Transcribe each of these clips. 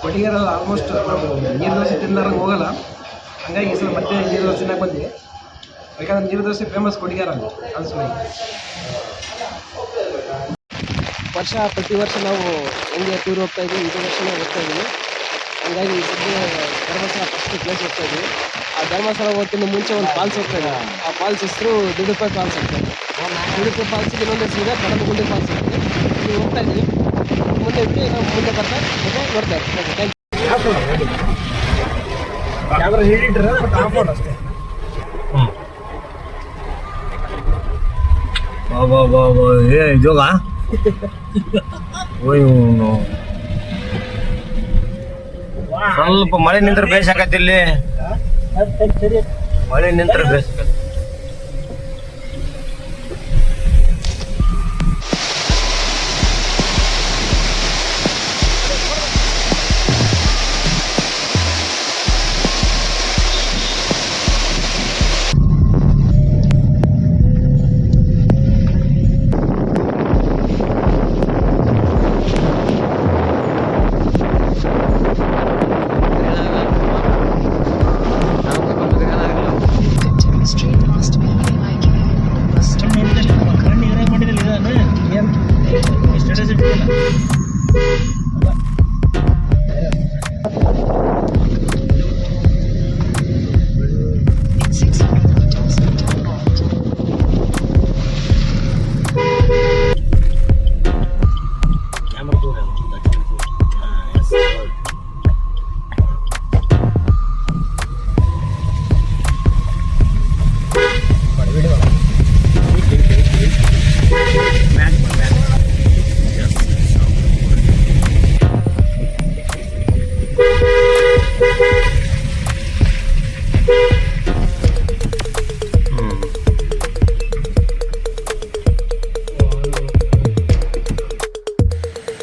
ಕೊಟ್ಟಿಗೆರ almost ನಾವು ನೀರು ದೋಸೆ ತಿಂದಾರಂಗೆ ಹೋಗಲ್ಲ, ಹಂಗಾಗಿ ಈ ಸಲ ಮತ್ತೆ ನೀರು ದೋಸೆ ತಿನ್ನಕ್ಕೆ ಬಂದ್ವಿ. ಯಾಕಂದ್ರೆ ನೀರು ದೋಸೆ ಫೇಮಸ್ ಕೊಟ್ಟಿಗೆರ ಅನ್ಸ್ಬೇಕು. ಪ್ರತಿ ವರ್ಷ ನಾವು ಹೆಂಗೆ ಟೂರ್ ಹೋಗ್ತಾ ಇದ್ವಿ, ಇದು ವರ್ಷನೇ ಹೋಗ್ತಾ ಇದ್ದೀವಿ. ಹಂಗಾಗಿ ಈ ಸದ್ಯ ಧರ್ಮಸ್ಥಳ ಫಸ್ಟ್ ಪ್ಲೇಸ್ ಹೋಗ್ತಾ ಇದ್ವಿ. ಆ ಧರ್ಮಸ್ಥಳ ಹೋಗ್ತಿಂದ ಮುಂಚೆ ಒಂದು ಫಾಲ್ಸ್ ಹೋಗ್ತಾ ಇದ್ವಿ. ಆ ಫಾಲ್ಸ್ ಹೆಸರು ದುಡುಪೆ ಫಾಲ್ಸ್ ಅಂತ. ದುಡುಪೆ ಫಾಲ್ಸಿಗೆ ಇನ್ನೊಂದು ಹೆಸರು ಇದೆ, ಕಡಮಗುಂಡಿ ಫಾಲ್ಸ್ ಅಂತ. ನೀವು ಹೋಗ್ತಾ ಇದ್ದೀವಿ, ಮುಂದೆ ಇಟ್ಟು ನಾವು ಮುಂದೆ ಬರ್ತಾ ನೋಡ್ತಾ ಇರ್ತೀವಿ. ಕ್ಯಾಮ್ರಾ ಹಿಡಿಟ್ರೆ ಬಟ್ ಆಫ್ ರೋಡ್ ಅಷ್ಟೇ. ಜೋಗ ಸ್ವಲ್ಪ ಮಳೆ ನಿಂತ್ರ ಬೇಸಾಕತಿ, ಇಲ್ಲಿ ಮಳೆ ನಿಂತ್ರ ಬೇಸಾಕತಿ.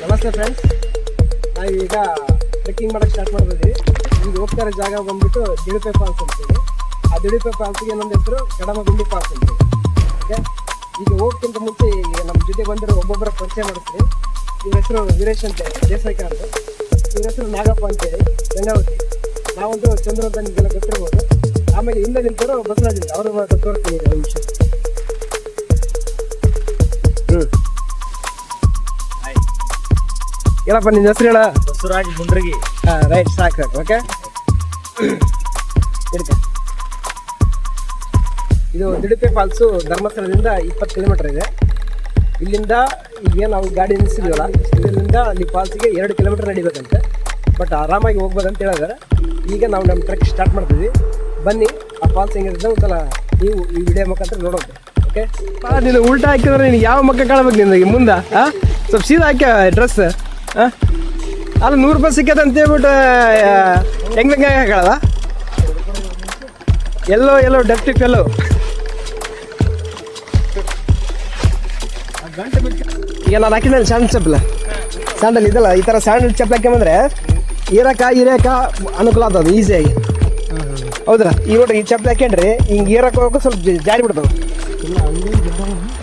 ನಮಸ್ತೆ ಫ್ರೆಂಡ್ಸ್, ನಾವು ಈಗ ಟ್ರೆಕ್ಕಿಂಗ್ ಮಾಡೋಕ್ಕೆ ಸ್ಟಾರ್ಟ್ ಮಾಡಿದ್ವಿ. ಈಗ ಹೋಗ್ತಾ ಇರೋ ಜಾಗ ಬಂದ್ಬಿಟ್ಟು ದಿಡುಪೆ ಫಾಲ್ಸ್ ಅಂತೇಳಿ. ಆ ದಿಡುಪೆ ಫಾಲ್ಸ್ಗೆ ಇನ್ನೊಂದು ಹೆಸರು ಕಡಮಗುಂಡಿ ಫಾಲ್ಸ್ ಅಂತೇಳಿ. ಓಕೆ, ಈಗ ಹೋಗ್ತಿಂತ ಮುಂಚೆ ನಮ್ಮ ಜೊತೆ ಬಂದಿರೋ ಒಬ್ಬೊಬ್ಬರ ಪರಿಚಯ ಮಾಡಿಸ್ತೀವಿ. ಇವ್ರ ಹೆಸರು ವೀರೇಶ್ ಅಂತ ದೇಸಾಯ್ಕ ಅಂತ, ಇವ್ರ ಹೆಸರು ನಾಗಪ್ಪ ಅಂತೇಳಿ ಗಂಗಾವತಿ. ನಾವೊಂದು ಚಂದ್ರ ಅಂತ ನಿಮಗೆಲ್ಲ ಗೊತ್ತಿರ್ಬೋದು. ಆಮೇಲೆ ಹಿಂದೆ ನಿಂತವರು ಬಸವರಾಜ್ ಅಂತ, ಅವರು ತೋರಿಸ್ತೀನಿ ಒಂದು ವಿಷಯ. ಏನಪ್ಪ ನಿನ್ನ ಹೆಸರು ಹೇಳ? ಬಸವರಾಜ್ ಮುಂಡ್ರಗಿ. ಹಾಂ, ರೈಟ್, ಸಾಕು. ಓಕೆ, ಇದು ದಿಡುಪೆ ಫಾಲ್ಸು ಧರ್ಮಸ್ಥಳದಿಂದ 20 ಕಿಲೋಮೀಟರ್ ಇದೆ. ಇಲ್ಲಿಂದ ಈಗ ನಾವು ಗಾಡಿ ನಿಲ್ಲಿಸಿದ್ವಲ್ಲ, ಇದರಿಂದ ಅಲ್ಲಿ ಫಾಲ್ಸಿಗೆ 2 ಕಿಲೋಮೀಟರ್ ನಡಿಬೇಕಂತೆ. ಬಟ್ ಆರಾಮಾಗಿ ಹೋಗ್ಬೋದಂತ ಹೇಳಿದಾರೆ. ಈಗ ನಾವು ನಮ್ಮ ಟ್ರೆಕ್ ಸ್ಟಾರ್ಟ್ ಮಾಡ್ತೀವಿ. ಬನ್ನಿ, ಆ ಫಾಲ್ಸ್ ಹೆಂಗಿರುತ್ತೆ ಒಂದ್ಸಲ ನೀವು ಈ ವಿಡಿಯೋ ಮುಖಾಂತರ ನೋಡೋದು. ಓಕೆ, ನೀನು ಉಲ್ಟಾ ಹಾಕಿದ್ರೆ ನೀನು ಯಾವ ಮಕ್ಕ ಕಾಣಬೇಕು ನಿನಗೆ ಮುಂದೆ? ಹಾಂ, ಸ್ವಲ್ಪ ಸೀದಾ ಹಾಕ್ಯ ಡ್ರೆಸ್. ಹಾಂ, ಅದು 100 ರೂಪಾಯಿ ಸಿಕ್ಕತ್ತೆ ಅಂತ ಹೇಳ್ಬಿಟ್ಟು ಹೆಂಗೆ ಹಾಕಳದ? ಎಲ್ಲೋ ಡೆಪ್ಟಿಕ್ ಎಲ್ಲೋ ಈಗ ನಾನು ಹಾಕಿದ್ಮೇಲೆ ಸ್ಯಾಂಡಲ್ ಚಪ್ಪಲ, ಸ್ಯಾಂಡಲ್ ಇದಲ್ಲ, ಈ ಥರ ಸ್ಯಾಂಡಲ್ ಚಪ್ಪಲ್ ಹಾಕ್ಯಂಬಂದ್ರೆ ಇರಕ ಅನುಕೂಲ ಆಗ್ತದೆ ಈಸಿಯಾಗಿ. ಹೌದಾ? ಈ ನೋಡ್ರಿ, ಈ ಚಪ್ಪಲ್ ಹಾಕ್ಯಂಡ್ರಿ ಹಿಂಗೆ ಏರಕ್ಕೆ ಹೋಗಕ್ಕೆ ಸ್ವಲ್ಪ ಜಾರಿ ಬಿಡ್ತವೆ.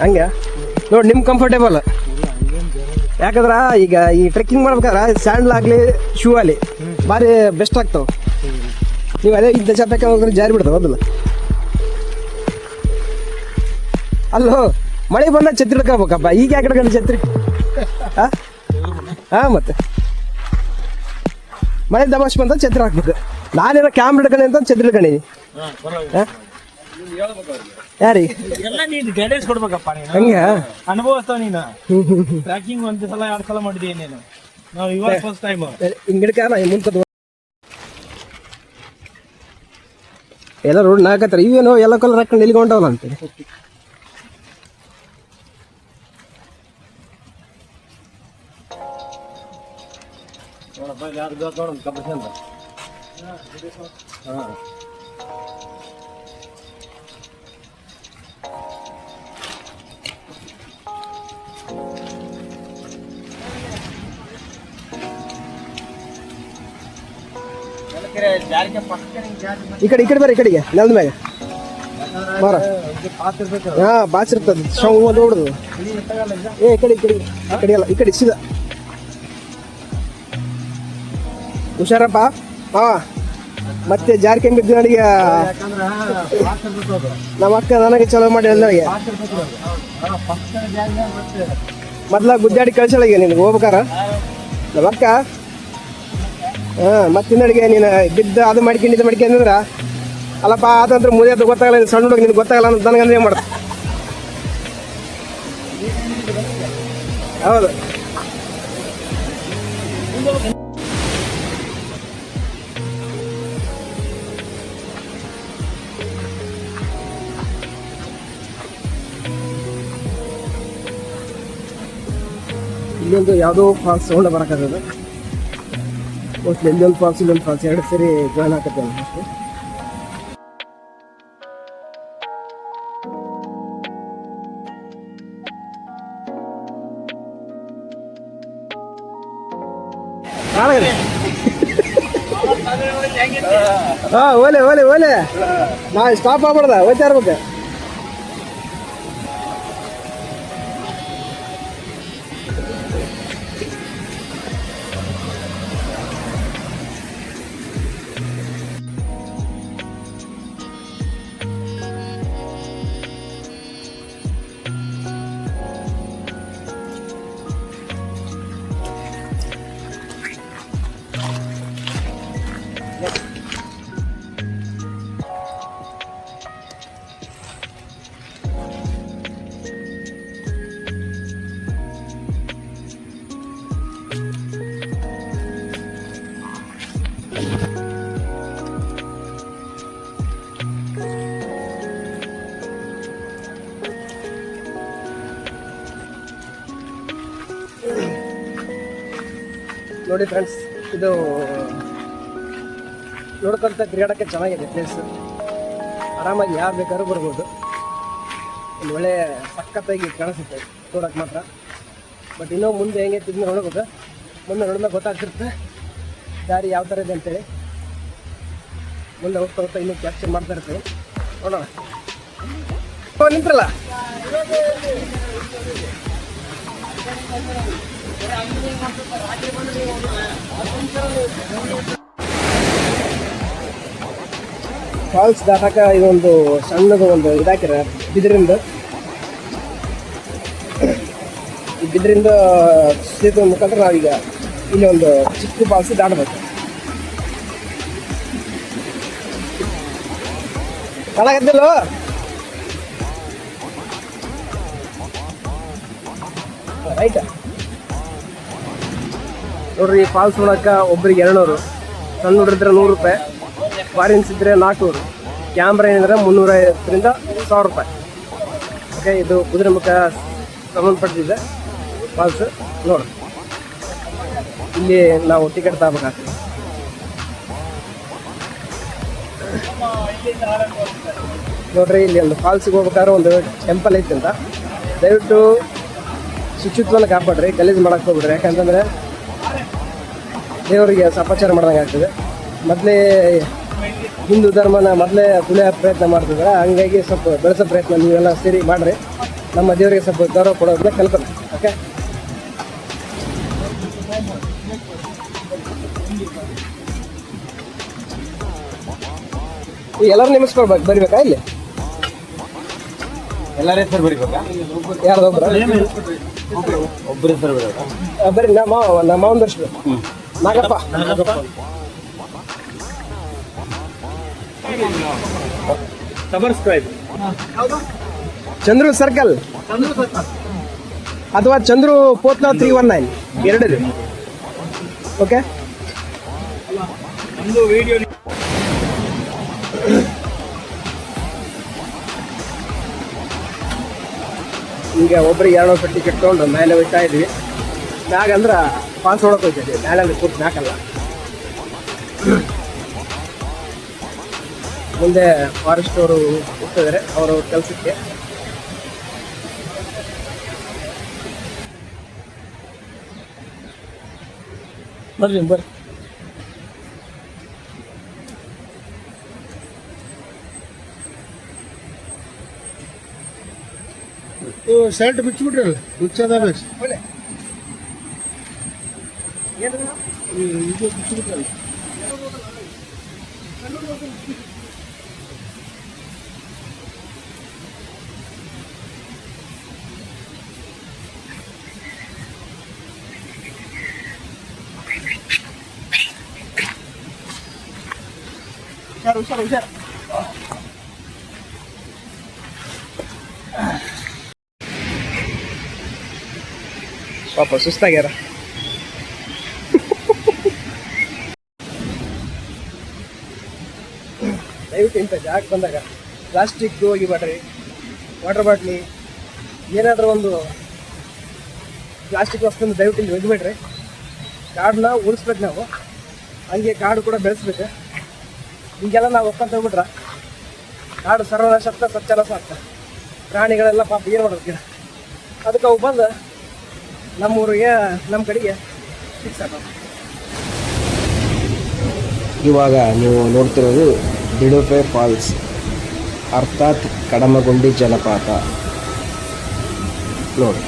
ಹಂಗೆ ನೋಡಿ, ನಿಮ್ಮ ಕಂಫರ್ಟೇಬಲ್. ಯಾಕಂದ್ರೆ ಈಗ ಈ ಟ್ರೆಕ್ಕಿಂಗ್ ಮಾಡ್ಬೇಕಾದ್ರೆ ಸ್ಯಾಂಡಲ್ ಆಗಲಿ ಶೂ ಆಗಲಿ ಭಾರಿ ಬೆಸ್ಟ್ ಆಗ್ತಾವೆ. ನೀವು ಅದೇ ಇಂಥ ಚಪ್ಪಲ್ ಹೋದ್ರೆ ಜಾರಿ ಬಿಡ್ತಾವೆ. ಹೌದಲ್ಲ? ಅಲ್ಲೋ, ಮಳೆ ಬಂದಾಗ ಛತ್ರಿ ಹಿಡ್ಕೋಬೇಕಪ್ಪ. ಈಗ ಯಾಕೆ ಹಿಡ್ಕೊಂಡು ಛತ್ರಿ? ಹಾಂ, ಮತ್ತೆ ಮಳೆ ದಮಾಶ್ ಬಂದ ಛತ್ರಿ ಹಾಕ್ಬೇಕು. ನಾನೇನೋ ಕ್ಯಾಮ್ರಾ ಹಿಡ್ಕೊಂಡೆ ಅಂತ ಛತ್ರಿ ಹಿಡ್ಕೊಂಡೀನಿ. ಯಾರಿಗೆ ಗೈಡೆನ್ಸ್ ಕೊಡ್ಬೇಕಪ್ಪ, ಹಂಗೆ ಅನುಭವಿಸ್ತಾವ ನೀನು. ಟ್ರ್ಯಾಕಿಂಗ್ 1 ಸಲ 2 ಸಲ ಮಾಡಿದೀನಿ ನೀನು. ನಾವು ಇವಾಗ ಫಸ್ಟ್ ಟೈಮ್ ಹಿಂಗಿಡ್ಕ ಮುಂತದ ಎಲ್ಲ ರೋಡ್ ನಾಕತ್ತಾರೆ. ಇವೇನೋ ಎಲ್ಲ ಕಲರ್ ಹಾಕೊಂಡು ಎಲ್ಲಿಗೆ ಹೊಂಟವಲ್ಲ ಅಂತೇಳಿ. ಹಾಂ, ಈ ಕಡೆ ಬರ್ರಿ, ಈ ಕಡೆಗೆ ನೆಲದ ಮ್ಯಾಗ ಬಾರ. ಹಾಂ, ಬಾಚ್ ಇರ್ತದೆ, ಸ್ಟ್ರಾಂಗ್ ನೋಡುದು. ಈ ಕಡೆ ಅಲ್ಲ, ಈ ಕಡೆ ಸೀದಾ. ಹುಷಾರಪ್ಪ. ಹಾ, ಮತ್ತೆ ಜಾರ್ಖಂಡ್ ಬಿದ್ದು ನನಗೆ ಯಾಕಂದ್ರೆ ನಮ್ಮ ಅಕ್ಕ ನನಗೆ ಚಲೋ ಮಾಡಿ ನನಗೆ ಮೊದ್ಲ ಗುದ್ದಾಡಿ ಕಳ್ಸಳಿಗೆ ನಿನಗೆ ಹೋಗ್ಬೇಕಾರ ನಮ್ಮ ಅಕ್ಕ. ಮತ್ತೆ ಹಿಂದಡಿಗೆ ನೀನು ಬಿದ್ದು ಅದು ಮಾಡ್ಕೊಂಡು ಇದು ಮಾಡ್ಕೊಂಡ್ರ ಅಲ್ಲಪ್ಪ ಅದಂದ್ರೆ ಮುರಿಯೋದು ಗೊತ್ತಾಗಲ್ಲ, ನೀನು ಸಣ್ಣ ಹುಡುಗ ನಿನ್ಗೆ ಗೊತ್ತಾಗಲ್ಲ ಅಂತ ನನಗಂದ್ರೆ ಏನು ಮಾಡೋದು? ಹೌದು. ಇಲ್ಲೊಂದು ಯಾವುದೋ ಫಾಲ್ಸ್ ಸೌಂಡ್ ಬರಕತ್ತದ. ಮೋಸ್ಟ್ಲಿ ಇಲ್ಲೊಂದು ಫಾಲ್ಸ್ ಇಲ್ಲೊಂದು ಫಾಲ್ಸ್ ಎರಡು ಸೇರಿ ಜಾಯ್ನ್ ಆಗತ್ತೆ ಅಷ್ಟೇ. ಹಾ, ಓಲೆ ಓಲೆ ಓಲೆ, ನಾ ಸ್ಟಾಪ್ ಆಗ್ಬಾರ್ದ, ಹೋಯ್ತಾ ಇರ್ಬೇಕು. ನೋಡಿ ಫ್ರೆಂಡ್ಸ್, ಇದು ನೋಡ್ಕೊಂತ ತಿರುಗಾಡೋಕ್ಕೆ ಚೆನ್ನಾಗಿದೆ ಪ್ಲೇಸ್. ಆರಾಮಾಗಿ ಯಾರು ಬೇಕಾದ್ರೂ ಬರ್ಬೋದು. ಒಂದು ಒಳ್ಳೆ ಸಖತ್ತಾಗಿ ಕಾಣಿಸುತ್ತೆ ನೋಡೋಕೆ ಮಾತ್ರ. ಬಟ್ ಇನ್ನೂ ಮುಂದೆ ಹೆಂಗೆ ತಿಂದು ನೋಡ್ಬೇಕು, ಮುಂದೆ ನೋಡಿದಾಗ ಗೊತ್ತಾಗ್ತಿರುತ್ತೆ ದಾರಿ ಯಾವ ಥರ ಇದೆ ಅಂತೇಳಿ. ಮುಂದೆ ಹೋಗ್ತಾ ಹೋಗ್ತಾ ಇನ್ನೂ ಕ್ಯಾಪ್ಚರ್ ಮಾಡ್ತಾ ಇರ್ತೀವಿ, ನೋಡೋಣ. ನಿಂತ್ರಲ್ಲ ಫಾಲ್ಸ್ ದಾಟಾಕ ಇದೊಂದು ಸಣ್ಣದು ಒಂದು ಇದಾಕಿರ ಬಿದಿರಿಂದ. ಈ ಬಿದಿರಿಂದ ಸೇತುವೆ ಮುಖಾಂತರ ನಾವೀಗ ಇಲ್ಲಿ ಒಂದು ಚಿಕ್ಕ ಫಾಲ್ಸ್ ದಾಟಬೇಕು. ಕಾಣಾಗತ್ತಿಲ್ಲ ರೈಟ್ ನೋಡ್ರಿ. ಈ ಫಾಲ್ಸ್ ನೋಡಕ್ಕೆ ಒಬ್ರಿಗೆ 200, ಸಣ್ಣ ಹುಡುಗಿದ್ರೆ 100 ರೂಪಾಯಿ, ಫಾರಿನ್ಸ್ ಇದ್ರೆ 400, ಕ್ಯಾಮ್ರಾ ಏನಿದ್ರೆ 350ರಿಂದ 1000 ರೂಪಾಯಿ. ಓಕೆ, ಇದು ಕುದುರೆಮುಖ ಸಂಬಂಧಪಟ್ಟಿದೆ ಫಾಲ್ಸ್. ನೋಡಿ, ಇಲ್ಲಿ ನಾವು ಟಿಕೆಟ್ ತಗೋಬೇಕಾಗ್ತದೆ. ನೋಡ್ರಿ, ಇಲ್ಲಿ ಒಂದು ಫಾಲ್ಸಿಗೆ ಹೋಗ್ಬೇಕಾದ್ರೆ ಒಂದು ಟೆಂಪಲ್ ಐತೆ ಅಂತ. ದಯವಿಟ್ಟು ಶುಚಿತ್ವನ ಕಾಪಾಡ್ರಿ, ಗಲೀಜು ಮಾಡಕ್ಕೆ ಹೋಗ್ಬಿಡ್ರಿ. ಯಾಕಂತಂದರೆ ದೇವರಿಗೆ ಅಪಚಾರ ಮಾಡ್ದಂಗೆ ಆಗ್ತದೆ. ಮೊದಲೇ ಹಿಂದೂ ಧರ್ಮನ ಮೊದಲೇ ತುಳಿಯೋ ಪ್ರಯತ್ನ ಮಾಡ್ತಿದ್ದಾರೆ. ಹಂಗಾಗಿ ಸ್ವಲ್ಪ ಬೆಳೆಸೋ ಪ್ರಯತ್ನ ನೀವೆಲ್ಲ ಸೇರಿ ಮಾಡಿರಿ. ನಮ್ಮ ದೇವರಿಗೆ ಸ್ವಲ್ಪ ಗೌರವ ಕೊಡೋದನ್ನ ಕಲ್ಪನೆ. ಓಕೆ, ಎಲ್ಲರೂ ನಿಮಿಸ್ಕೊಳ್ಬೇಕು, ಬರಿಬೇಕಾ ಇಲ್ಲಿ? ಎಲ್ಲರ ಹೆಸರು ಬರಿಬೇಕಾ? ಯಾರ್ದೊಬ್ರು ಒಬ್ಬರ ಹೆಸರು ಬರೀಬೇಕಾ? ಬರೀ ನಮ್ಮ ಒಂದಷ್ಟು ನಾಗಪ್ಪ. ಸಬ್ಸ್ಕ್ರೈಬ್ ಚಂದ್ರು ಸರ್ಕಲ್ ಅಥವಾ ಚಂದ್ರು ಪೋತ್ಲ 319 ಎರಡಿದೆ. ಓಕೆ, ನಮ್ದು ವಿಡಿಯೋ ಈಗ ಒಬ್ರಿಗೆ 200 ರೂಪಾಯಿ ಟಿಕೆಟ್ ತೊಗೊಂಡು ಮೇಲೆ ಹೋಗ್ತಾ ಇದ್ವಿ. ಮ್ಯಾಗ ಅಂದ್ರೆ ಪಾಸ್ ಹೊಡಕ್ಕೆ ಹೋಗ್ತಿದ್ವಿ, ಮೇಲೆ ಅಂದ್ರೆ ಕೂತ್ ಮ್ಯಾಕಲ್ಲ. ಮುಂದೆ ಫಾರೆಸ್ಟ್ ಅವರು ಹೋಗ್ತಿದ್ದಾರೆ ಅವರ ಕೆಲಸಕ್ಕೆ. ಬರ್ರಿ ಬರ್ರಿ. ಶರ್ಟ್ ಬಿಚ್ಚಿಬಿಟ್ರಲ್ಲ, ಹುಚ್ಚದ ಬೇಕು. ಏನು ಇದು ಬಿಚ್ಚಿಬಿಟ್ರಲ್ಲ. ಹುಷಾರು. ಪಾಪ ಸುಸ್ತಾಗ್ಯಾರ. ದಯವಿಟ್ಟು ಇಂಥ ಜಾಗಕ್ಕೆ ಬಂದಾಗ ಪ್ಲಾಸ್ಟಿಕ್ ಒಗಿಬೇಡ್ರಿ. ವಾಟರ್ ಬಾಟ್ಲಿ ಏನಾದರೂ ಒಂದು ಪ್ಲಾಸ್ಟಿಕ್ ವಸ್ತುನ ದಯವಿಟ್ಟು ಇಲ್ಲಿ ಒಗಿಬೇಡ್ರಿ. ಕಾಡನ್ನ ಉಳಿಸ್ಬೇಕು ನಾವು, ಹಂಗೆ ಕಾಡು ಕೂಡ ಬೆಳೆಸ್ಬೇಕು. ಹೀಗೆಲ್ಲ ನಾವು ಒಪ್ಕೊಂತ ಹೋಗ್ಬಿಟ್ರೆ ಕಾಡು ಸರ್ವನಾಶ ಆಗ್ತಾ ಸ್ವಚ್ಛನಾಶ ಆಗ್ತಾ ಪ್ರಾಣಿಗಳೆಲ್ಲ ಪಾಪ ಏನು ಮಾಡೋದು. ಅದಕ್ಕೆ ಅವು ಬಂದು ನಮ್ಮೂರಿಗೆ ನಮ್ಮ ಕಡೆಗೆ ಫಿಕ್ಸ್ ಆಗೋದು. ಇವಾಗ ನೀವು ನೋಡ್ತಿರೋದು ದಿಡೋಪೆ ಫಾಲ್ಸ್ ಅರ್ಥಾತ್ ಕಡಮಗುಂಡಿ ಜಲಪಾತ ನೋಡಿ.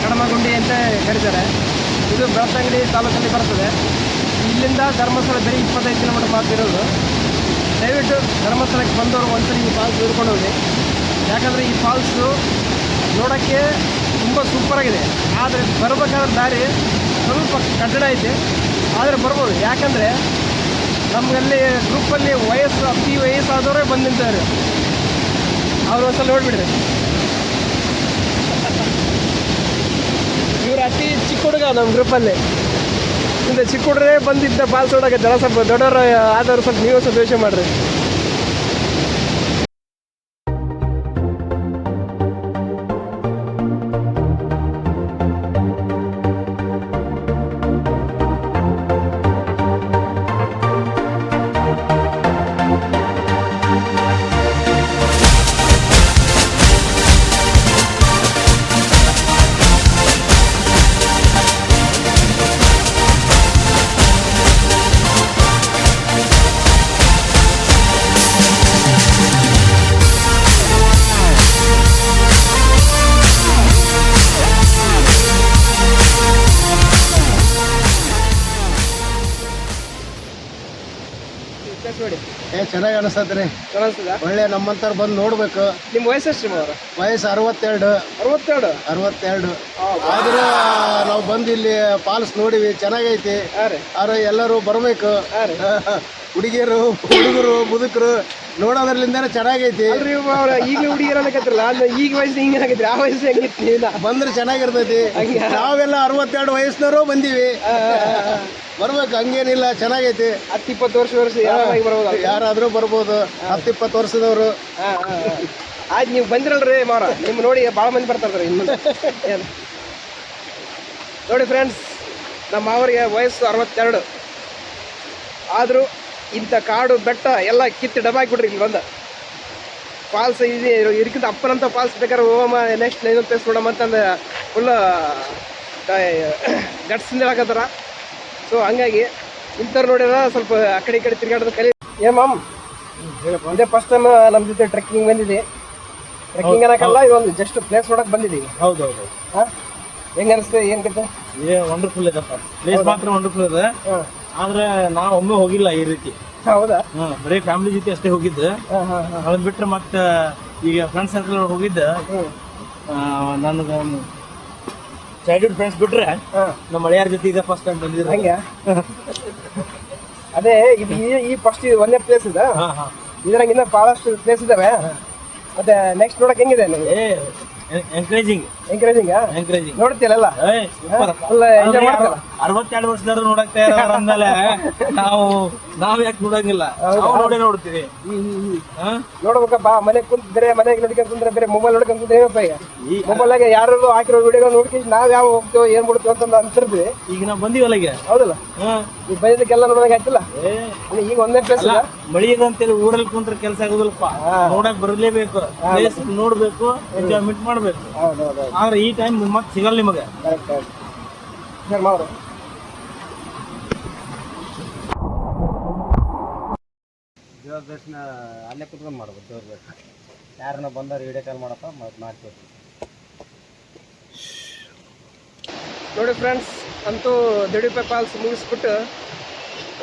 ಕಡಮಗುಂಡಿ ಅಂತ ಕರೀತಾರೆ. ಇದು ಬೆಳ್ತಂಗಡಿ ತಾಲೂಕಲ್ಲಿ ಬರ್ತದೆ. ಇಲ್ಲಿಂದ ಧರ್ಮಸ್ಥಳ ಬರೀ 25 ಕಿಲೋಮೀಟರ್ ಮಾತ್ರ ಇರೋದು. ದಯವಿಟ್ಟು ಧರ್ಮಸ್ಥಳಕ್ಕೆ ಬಂದವರು ಒಂದ್ಸರಿ ಈ ಫಾಲ್ಸ್ ಹಿಡ್ಕೊಂಡು ಹೋಗಿ. ಯಾಕಂದರೆ ಈ ಫಾಲ್ಸು ನೋಡೋಕ್ಕೆ ತುಂಬ ಸೂಪರಾಗಿದೆ. ಆದರೆ ಬರಬೇಕಾದ್ರೆ ದಾರಿ ಸ್ವಲ್ಪ ಕಟ್ಟಡ ಐತೆ, ಆದರೆ ಬರ್ಬೋದು. ಯಾಕಂದರೆ ನಮಗಲ್ಲಿ ಗ್ರೂಪಲ್ಲಿ ಅತಿ ವಯಸ್ಸಾದವರೇ ಬಂದು ನಿಂತವ್ರೆ. ಅವ್ರು ಒಂದ್ಸಲ ನೋಡಿಬಿಡ್ರಿ. ಇವ್ರು ಅತಿ ಚಿಕ್ಕ ಹುಡುಗ ನಮ್ಮ ಗ್ರೂಪಲ್ಲಿ. ಇಂಥ ಚಿಕ್ಕ ಹುಡುಗರೇ ಬಂದಿದ್ದ ಫಾಲ್ಸ್ ನೋಡೋಕೆ ಜನ ಸ್ವಲ್ಪ ದೊಡ್ಡವರು ಆದವರು ಸ್ವಲ್ಪ ನೀವು ಸ್ವಲ್ಪ ಯೋಚನೆ ಮಾಡಿರಿ. ನೋಡಿ ಚೆನ್ನಾಗಿ ಅನಿಸ್ತದ್ರಿ. ಕಾಣಿಸ್ತದ? ಒಳ್ಳೆ ನಮ್ಮಂತವ್ರು ಬಂದು ನೋಡ್ಬೇಕು. ನಿಮ್ಮ ವಯಸ್ಸು ಎಷ್ಟು ಅವರ? ವಯಸ್ಸು 62. 62. ಆದ್ರೂ ನಾವು ಬಂದು ಇಲ್ಲಿ ಫಾಲ್ಸ್ ನೋಡಿವಿ, ಚೆನ್ನಾಗೈತಿ. ಆದ್ರೆ ಎಲ್ಲರೂ ಬರ್ಬೇಕು. ಹುಡುಗಿಯರು, ಹುಡುಗರು, ಮುದುಕರು ನೋಡೋದ್ರಲಿಂದಾನೆ ಚೆನ್ನಾಗೈತಿ. ಈಗ ಹುಡುಗಿಯರು ಅನ್ನಕತ್ತಿರಲ್ಲ, ಈಗ ವಯಸ್ಸು ಹಿಂಗೆ ಆಗೈತ್ರಿ. ಆ ವಯಸ್ಸು ಹೆಂಗಿತ್ತು? ಬಂದ್ರೆ ಚೆನ್ನಾಗಿರ್ತೈತಿ. ನಾವೆಲ್ಲ 62 ವಯಸ್ಸಿನವರು ಬಂದೀವಿ. ಬರ್ಬೇಕು, ಹಂಗೇನಿಲ್ಲ, ಚೆನ್ನಾಗೈತಿ. 10-20 ವರ್ಷ ಬರ್ಬೋದು, ಯಾರಾದ್ರೂ ಬರ್ಬೋದು. 10-20 ವರ್ಷದವರು. ಆಯ್ತು, ನೀವು ಬಂದಿರಲ್ರಿ ಮಾರ, ನಿಮ್ಮ ನೋಡಿ ಭಾಳ ಮಂದಿ ಬರ್ತಾರ್ರಿ ಇನ್ನು. ನೋಡಿ ಫ್ರೆಂಡ್ಸ್, ನಮ್ಮ ಅವರಿಗೆ ವಯಸ್ಸು 62. ಆದರೂ ಇಂಥ ಕಾಡು ಬೆಟ್ಟ ಎಲ್ಲ ಕಿತ್ತು ಡಬಾಕಿಬಿಡ್ರಿ ಇಲ್ಲಿ ಬಂದ. ಫಾಲ್ಸ್ ಇದೆ, ಇದಕ್ಕಿಂತ ಅಪ್ಪನಂತ ಫಾಲ್ಸ್ ಬೇಕಾದ್ರೆ ಹೋಗಮ್ಮ, ನೆಕ್ಸ್ಟ್ ಇನ್ನೊಂದು ಪ್ಲೇಸ್ ನೋಡಮ್ಮ ಅಂತಂದು ಫುಲ್ ಗಟ್ಸಿಂದ ಹೇಳಕತ್ತಾರ. ಸೊ ಹಂಗಾಗಿ ಇಂಥವ್ರು ನೋಡಿದ್ರೆ ಸ್ವಲ್ಪ ಆ ಕಡೆ ಈ ಕಡೆ ತಿರ್ಗಾಡೋದು ಕಲಿ. ಏನ್ ಮಾಮ್, ಇದೇ ಫಸ್ಟ್ ಟೈಮ್ ನಮ್ಮ ಜೊತೆ ಟ್ರೆಕ್ಕಿಂಗ್ ಬಂದಿದೆ. ಟ್ರೆಕ್ಕಿಂಗ್ ಅನ್ನಕ್ಕಲ್ಲ, ಇದೊಂದು ಜಸ್ಟ್ ಪ್ಲೇಸ್ ನೋಡಕ್ ಬಂದಿದ್ದೀವಿ. ಹೌದೌದು. ಹಾಂ, ಹೆಂಗ ಅನಿಸ್ತದೆ, ಏನ್ ಕತೆ? ಏ ವಂಡರ್ಫುಲ್ ಇದಪ್ಪ, ಪ್ಲೇಸ್ ಮಾತ್ರ ವಂಡರ್ಫುಲ್ ಇದೆ. ಆದ್ರೆ ನಾ ಒಮ್ಮೆ ಹೋಗಿಲ್ಲ ಈ ರೀತಿ. ಹೌದಾ? ಬರೀ ಫ್ಯಾಮಿಲಿ ಜೊತೆ ಅಷ್ಟೇ ಹೋಗಿದ್ದೆ. ಅದನ್ನ ಬಿಟ್ರೆ ಮತ್ತೆ ಈಗ ಫ್ರೆಂಡ್ಸ್ ಸರ್ಕಲ್ ಒಳಗೆ ಹೋಗಿದ್ದೆ. ನನಗೆ ಚೈಲ್ಡ್ಹುಡ್ ಫ್ರೆಂಡ್ಸ್ ಬಿಟ್ರೆ ನಮ್ಮ ಮಳೆಯಾರ ಜೊತೆ ಇದೆ ಫಸ್ಟ್ ಟೈಮ್ ಬಂದಿದ್ರೆ. ಹಂಗೆ ಅದೇ ಇದು ಈ ಫಸ್ಟ್ ಒಂದೇ ಪ್ಲೇಸ್ ಇದೆ. ಇದ್ರಾಗ ಇನ್ನ ಬಹಳಷ್ಟು ಪ್ಲೇಸ್ ಇದಾವೆ. ಮತ್ತೆ ನೆಕ್ಸ್ಟ್ ನೋಡಕ್ ಹೆಂಗಿದೆ ನಿಮಗೆ? ಎಂಕರೇಜಿಂಗ್ ನೋಡ್ತೀರಲ್ಲ, ಎಂಜಾಯ್ ಮಾಡ್ತಾರ. 62 ವರ್ಷದವ್ರು ನೋಡಕ್ ತಯಾರ ಅಂದ್ಮೇಲೆ ನಾವ್ ಯಾಕೆ ನೋಡಂಗಿಲ್ಲ? ನೋಡ್ತೀವಿ. ನೋಡ್ಬೇಕಪ್ಪ, ಮನೆಗೆ ಕುಂತಿದ್ರೆ ಮನೆಗೆ ನೋಡ್ಕೊಂಡ್ ಕುಂದ್ರೆ ಬೇರೆ ಮೊಬೈಲ್ ನೋಡ್ಕೊಂಡ್ ಕುಂದ್ರೆ ಏನಪ್ಪ, ಈಗ ಮೊಬೈಲಾಗ ಯಾರು ಹಾಕಿರೋ ವಿಡಿಯೋ ನೋಡ್ಕೊಂಡು ನಾವ್ ಯಾವ ಹೋಗ್ತೇವೆ ಏನ್ ಬಿಡ್ತೀವಿ ಅಂತ ಅನ್ಸಿರ್ತೀವಿ. ಈಗ ನಾವ್ ಬಂದಿವಲ್ಲ, ಈಗ ಹೌದಲ್ಲ, ಈಗ ಬಂದಿದ್ದಕ್ಕೆಲ್ಲ ನೋಡೋದಂಗ ಆಯ್ತಿಲ್ಲ. ಈಗ ಒಂದೇ ಪ್ಲೇಸ್ ಮಳಿ ಇದೆ ಅಂತೇಳಿ ಊರಲ್ಲಿ ಕುಂತ್ರೆ ಕೆಲಸ ಆಗುದಿಲ್ಲಪ್ಪ. ನೋಡಕ್ ಬರಲೇಬೇಕು, ಪ್ಲೇಸ್ ನೋಡ್ಬೇಕು, ಎಂಜಾಯ್ಮೆಂಟ್ ಮಾಡ್ಬೇಕು. ಆದ್ರೆ ಈ ಟೈಮ್ ಮತ್ತೆ ಸಿಗಲ್ಲ ನಿಮಗೆ. ದೇವ್ರ ದರ್ಶನ ಅಲ್ಲೇ ಕುತ್ಕೊಂಡು ಮಾಡ್ಬೋದು. ದೇವ್ರ ದರ್ಶನ ಯಾರನ್ನ ಬಂದವ್ರು ವಿಡಿಯೋ ಕಾಲ್ ಮಾಡಪ್ಪ ಮಾಡ್ತೀವಿ. ನೋಡಿ ಫ್ರೆಂಡ್ಸ್, ಅಂತೂ ದಿಡುಪೆ ಫಾಲ್ಸ್ ಮುಗಿಸ್ಬಿಟ್ಟು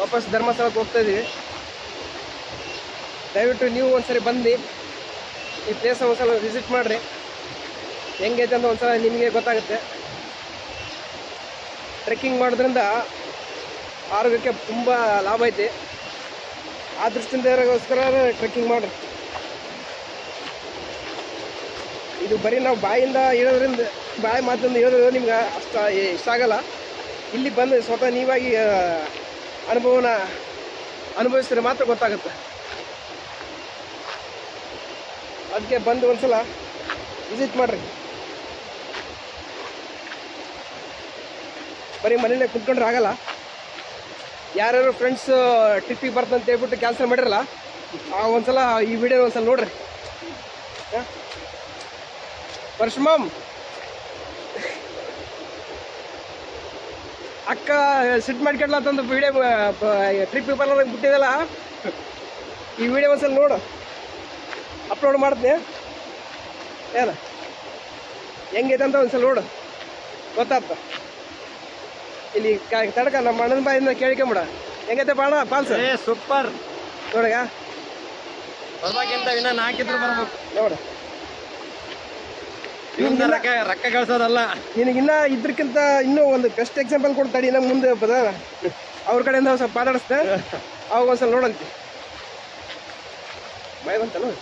ವಾಪಸ್ ಧರ್ಮಸ್ಥಳಕ್ಕೆ ಹೋಗ್ತಾ ಇದೀವಿ. ದಯವಿಟ್ಟು ನೀವು ಒಂದ್ಸರಿ ಬಂದು ಈ ಪ್ಲೇಸ್ ಒಂದ್ಸಲ ವಿಸಿಟ್ ಮಾಡಿರಿ. ಹೆಂಗೈತೆ ಅಂತ ಒಂದ್ಸಲ ನಿಮಗೆ ಗೊತ್ತಾಗುತ್ತೆ. ಟ್ರೆಕ್ಕಿಂಗ್ ಮಾಡೋದ್ರಿಂದ ಆರೋಗ್ಯಕ್ಕೆ ತುಂಬ ಲಾಭ ಐತಿ. ಆ ದೃಷ್ಟಿಯಿಂದಗೋಸ್ಕರ ಟ್ರೆಕ್ಕಿಂಗ್ ಮಾಡಿರಿ. ಇದು ಬರೀ ನಾವು ಬಾಯಿಂದ ಹೇಳೋದ್ರಿಂದ, ಬಾಯಿ ಮಾತಿಂದ ಹೇಳೋದ್ರಿಂದ ನಿಮ್ಗೆ ಅಷ್ಟು ಇಷ್ಟ ಆಗಲ್ಲ. ಇಲ್ಲಿ ಬಂದು ಸ್ವತಃ ನೀವಾಗಿ ಅನುಭವನ ಅನುಭವಿಸಿದ್ರೆ ಮಾತ್ರ ಗೊತ್ತಾಗುತ್ತೆ. ಅದಕ್ಕೆ ಬಂದು ಒಂದ್ಸಲ ವಿಸಿಟ್ ಮಾಡಿರಿ. ಬರೀ ಮನೇಲೆ ಕುತ್ಕೊಂಡ್ರೆ ಆಗಲ್ಲ. ಯಾರ್ಯಾರು ಫ್ರೆಂಡ್ಸ್ ಟ್ರಿಪ್ಪಿಗೆ ಬರ್ತಂತ ಹೇಳ್ಬಿಟ್ಟು ಕ್ಯಾನ್ಸಲ್ ಮಾಡಿರಲ್ಲ, ಒಂದ್ಸಲ ಈ ವಿಡಿಯೋ ಒಂದ್ಸಲ ನೋಡ್ರಿ. ಪರಶುಮಾಮ್, ಅಕ್ಕ ಸಿಟ್ ಮಾಡ್ಕೊಡ್ಲತ್ತಂದು ವಿಡಿಯೋ ಟ್ರಿಪ್ಪಿಗೆ ಬರೋದಾಗ ಬಿಟ್ಟಿದಲ್ಲ, ಈ ವಿಡಿಯೋ ಒಂದ್ಸಲ ನೋಡು, ಅಪ್ಲೋಡ್ ಮಾಡ್ತೀನಿ. ಏನ ಹೆಂಗೈತೆ ಅಂತ ಒಂದ್ಸಲ ನೋಡು, ಗೊತ್ತಾಗ್ತ. ಇಲ್ಲಿ ತಡಕ ನಮ್ಮ ಅಣ್ಣನ ಬಾಯಿಂದ ಕೇಳ್ಕೊಂಬಿಡ, ಹೆಂಗೈತೆ ಬಾಣ ಫಾಲ್ಸ್? ಸೂಪರ್ ನೋಡಗ, ಬರ್ಬೇಕಿಂತ ಇನ್ನ 4 ಇದ್ರು ಬರ್ಬೇಕು. ನೋಡ, ರೊಕ್ಕ ಕಳ್ಸೋದಲ್ಲ. ನಿನಗಿನ್ನ ಇದ್ರಕ್ಕಿಂತ ಇನ್ನೂ ಒಂದು ಬೆಸ್ಟ್ ಎಕ್ಸಾಂಪಲ್ ಕೊಡ್ತಾಡಿ. ನಮ್ಮ ಮುಂದೆ ಅವ್ರ ಕಡೆಯಿಂದ ಸ್ವಲ್ಪ ಮಾತಾಡಿಸ್ತೆ, ಅವಾಗ ಒಂದ್ಸಲ ನೋಡಂತೆ. ಬಾಯ್ ಬಂತ ನೋಡಿ.